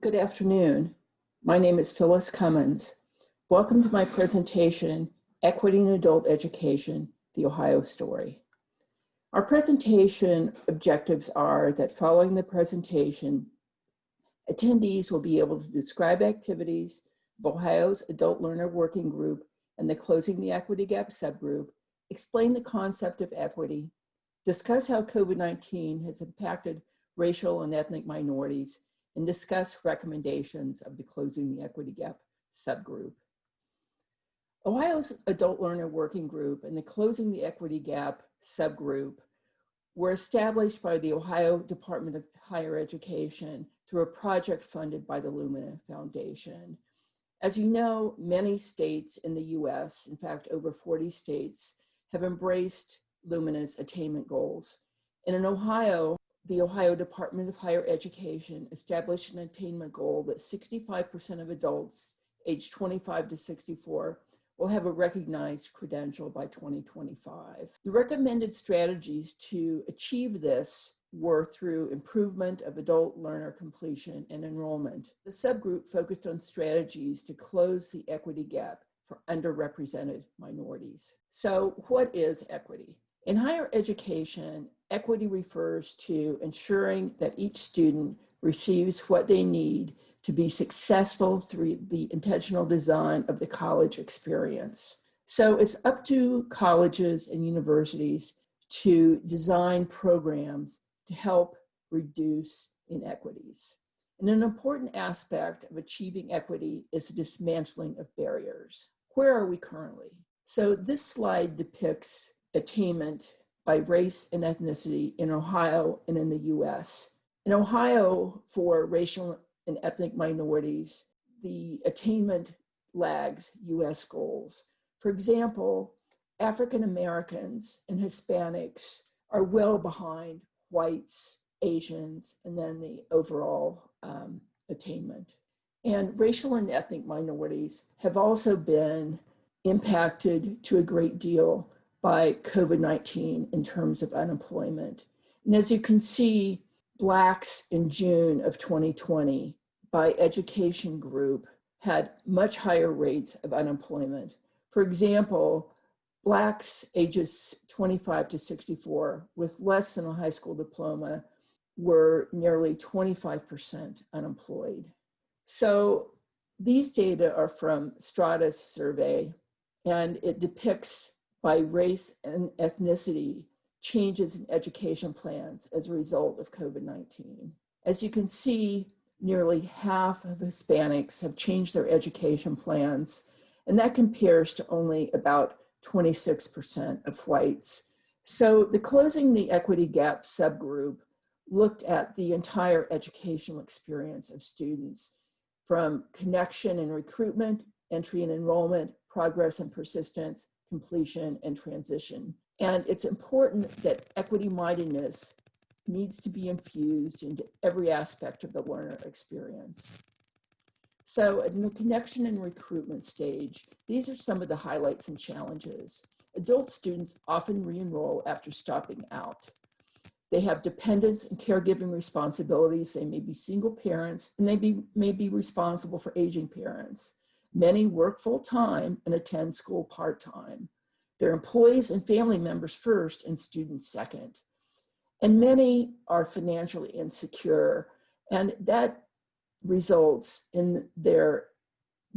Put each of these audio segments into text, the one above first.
Good afternoon. My name is Phyllis Cummins. Welcome to my presentation, Equity in Adult Education, the Ohio Story. Our presentation objectives are that following the presentation, attendees will be able to describe activities of Ohio's Adult Learner Working Group and the Closing the Equity Gap subgroup, explain the concept of equity, discuss how COVID-19 has impacted racial and ethnic minorities, and discuss recommendations of the Closing the Equity Gap subgroup. Ohio's Adult Learner Working Group and the Closing the Equity Gap subgroup were established by the Ohio Department of Higher Education through a project funded by the Lumina Foundation. As you know, many states in the US, in fact, over 40 states, have embraced Lumina's attainment goals. And in Ohio, the Ohio Department of Higher Education established an attainment goal that 65% of adults aged 25 to 64 will have a recognized credential by 2025. The recommended strategies to achieve this were through improvement of adult learner completion and enrollment. The subgroup focused on strategies to close the equity gap for underrepresented minorities. So what is equity? In higher education, equity refers to ensuring that each student receives what they need to be successful through the intentional design of the college experience. So it's up to colleges and universities to design programs to help reduce inequities. And an important aspect of achieving equity is the dismantling of barriers. Where are we currently? So this slide depicts attainment by race and ethnicity in Ohio and in the US. In Ohio, for racial and ethnic minorities, the attainment lags US goals. For example, African Americans and Hispanics are well behind whites, Asians, and then the overall attainment. And racial and ethnic minorities have also been impacted to a great deal by COVID-19 in terms of unemployment. And as you can see, Blacks in June of 2020 by education group had much higher rates of unemployment. For example, Blacks ages 25 to 64 with less than a high school diploma were nearly 25% unemployed. So these data are from Strata's survey, and it depicts by race and ethnicity changes in education plans as a result of COVID-19. As you can see, nearly half of Hispanics have changed their education plans, and that compares to only about 26% of whites. So the Closing the Equity Gap subgroup looked at the entire educational experience of students, from connection and recruitment, entry and enrollment, progress and persistence, completion, and transition. And it's important that equity-mindedness needs to be infused into every aspect of the learner experience. So in the connection and recruitment stage, these are some of the highlights and challenges. Adult students often re-enroll after stopping out. They have dependents and caregiving responsibilities. They may be single parents, and they may be responsible for aging parents. Many work full-time and attend school part-time. They're employees and family members first and students second. And many are financially insecure, and that results in their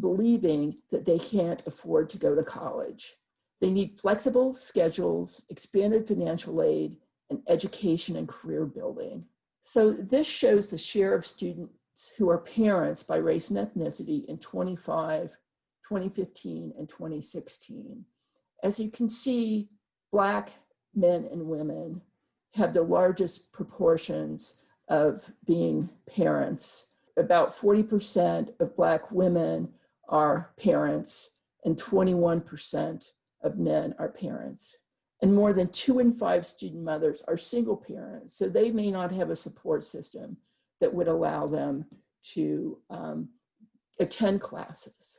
believing that they can't afford to go to college. They need flexible schedules, expanded financial aid, and education and career building. So this shows the share of students who are parents by race and ethnicity in 2015, and 2016. As you can see, Black men and women have the largest proportions of being parents. About 40% of Black women are parents, and 21% of men are parents. And more than 2 in 5 student mothers are single parents, so they may not have a support system that would allow them to attend classes.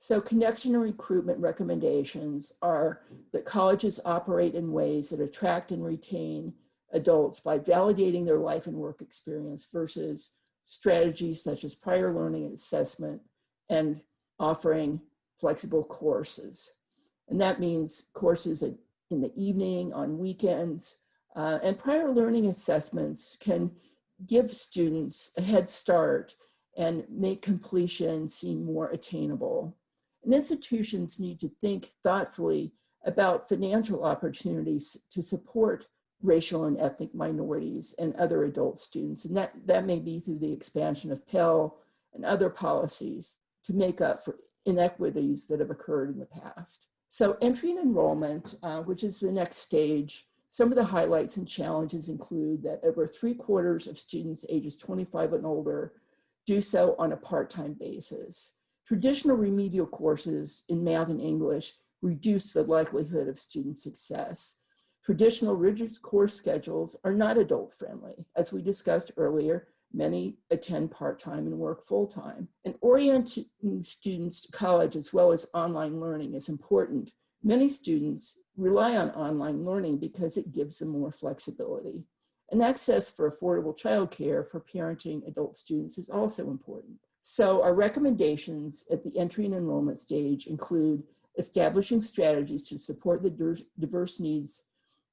So connection and recruitment recommendations are that colleges operate in ways that attract and retain adults by validating their life and work experience versus strategies such as prior learning assessment and offering flexible courses. And that means courses in the evening, on weekends, and prior learning assessments can give students a head start and make completion seem more attainable. And institutions need to think thoughtfully about financial opportunities to support racial and ethnic minorities and other adult students. And that may be through the expansion of Pell and other policies to make up for inequities that have occurred in the past. So entry and enrollment, which is the next stage, some of the highlights and challenges include that over 3/4 of students ages 25 and older do so on a part-time basis. Traditional remedial courses in math and English reduce the likelihood of student success. Traditional rigid course schedules are not adult-friendly. As we discussed earlier, many attend part-time and work full-time. And orienting students to college as well as online learning is important. Many students rely on online learning because it gives them more flexibility. And access for affordable childcare for parenting adult students is also important. So our recommendations at the entry and enrollment stage include establishing strategies to support the diverse needs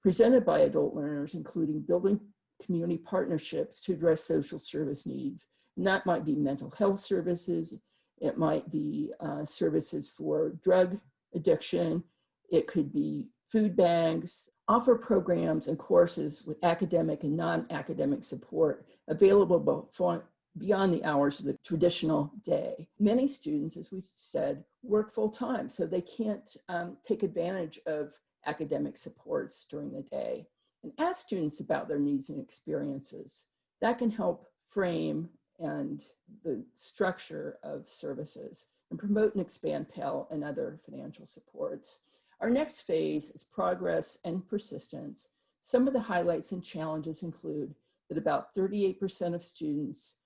presented by adult learners, including building community partnerships to address social service needs. And that might be mental health services, it might be services for drug addiction, it could be food banks, offer programs and courses with academic and non-academic support available beyond the hours of the traditional day. Many students, as we said, work full-time, so they can't take advantage of academic supports during the day. And ask students about their needs and experiences. That can help frame and the structure of services and promote and expand Pell and other financial supports. Our next phase is progress and persistence. Some of the highlights and challenges include that about 38% of students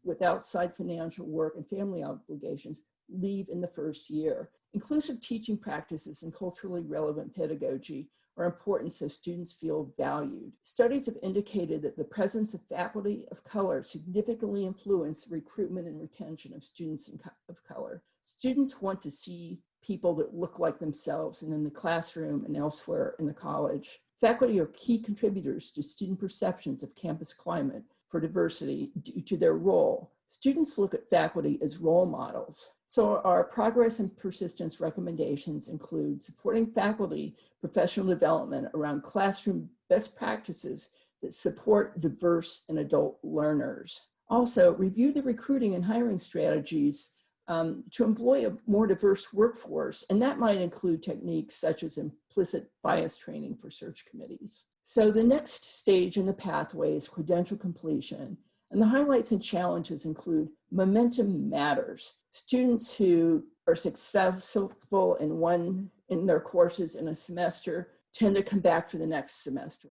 with outside financial work and family obligations leave in the first year. Inclusive teaching practices and culturally relevant pedagogy are important so students feel valued. Studies have indicated that the presence of faculty of color significantly influence recruitment and retention of students of color. Students want to see people that look like themselves and in the classroom and elsewhere in the college. Faculty are key contributors to student perceptions of campus climate for diversity due to their role. Students look at faculty as role models. So our progress and persistence recommendations include supporting faculty professional development around classroom best practices that support diverse and adult learners. Also, review the recruiting and hiring strategies to employ a more diverse workforce, and that might include techniques such as implicit bias training for search committees. So the next stage in the pathway is credential completion. And the highlights and challenges include momentum matters. Students who are successful in their courses in a semester tend to come back for the next semester.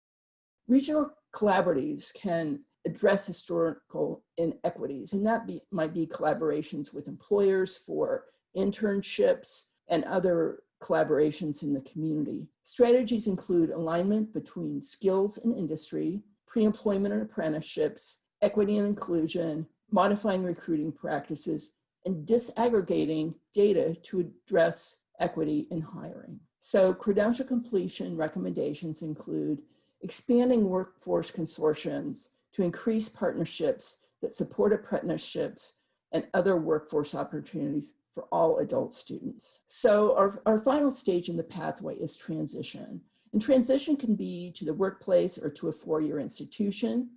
Regional collaboratives can address historical inequities, and that might be collaborations with employers for internships and other collaborations in the community. Strategies include alignment between skills and industry, pre-employment and apprenticeships, equity and inclusion, modifying recruiting practices, and disaggregating data to address equity in hiring. So credential completion recommendations include expanding workforce consortiums to increase partnerships that support apprenticeships and other workforce opportunities for all adult students. So our final stage in the pathway is transition. And transition can be to the workplace or to a four-year institution.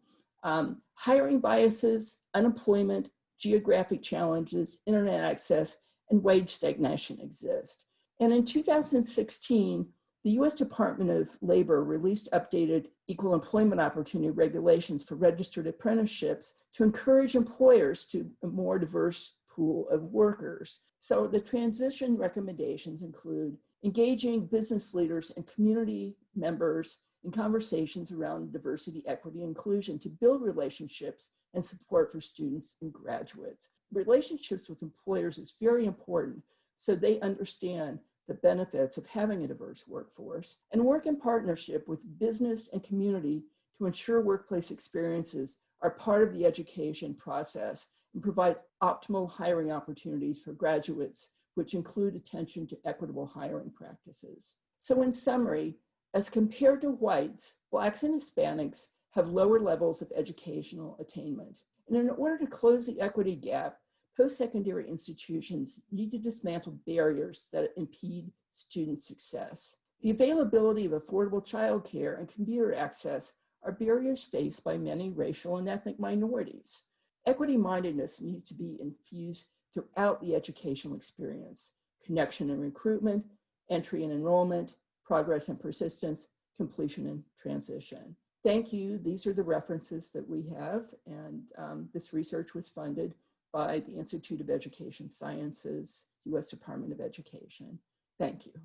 Hiring biases, unemployment, geographic challenges, internet access, and wage stagnation exist. And in 2016, the U.S. Department of Labor released updated equal employment opportunity regulations for registered apprenticeships to encourage employers to a more diverse pool of workers. So the transition recommendations include engaging business leaders and community members in conversations around diversity, equity, and inclusion to build relationships and support for students and graduates. Relationships with employers is very important so they understand the benefits of having a diverse workforce, and work in partnership with business and community to ensure workplace experiences are part of the education process and provide optimal hiring opportunities for graduates, which include attention to equitable hiring practices. So in summary, as compared to whites, Blacks and Hispanics have lower levels of educational attainment. And in order to close the equity gap, post-secondary institutions need to dismantle barriers that impede student success. The availability of affordable childcare and computer access are barriers faced by many racial and ethnic minorities. Equity-mindedness needs to be infused throughout the educational experience: connection and recruitment, entry and enrollment, progress and persistence, completion and transition. Thank you. These are the references that we have, and this research was funded by the Institute of Education Sciences, U.S. Department of Education. Thank you.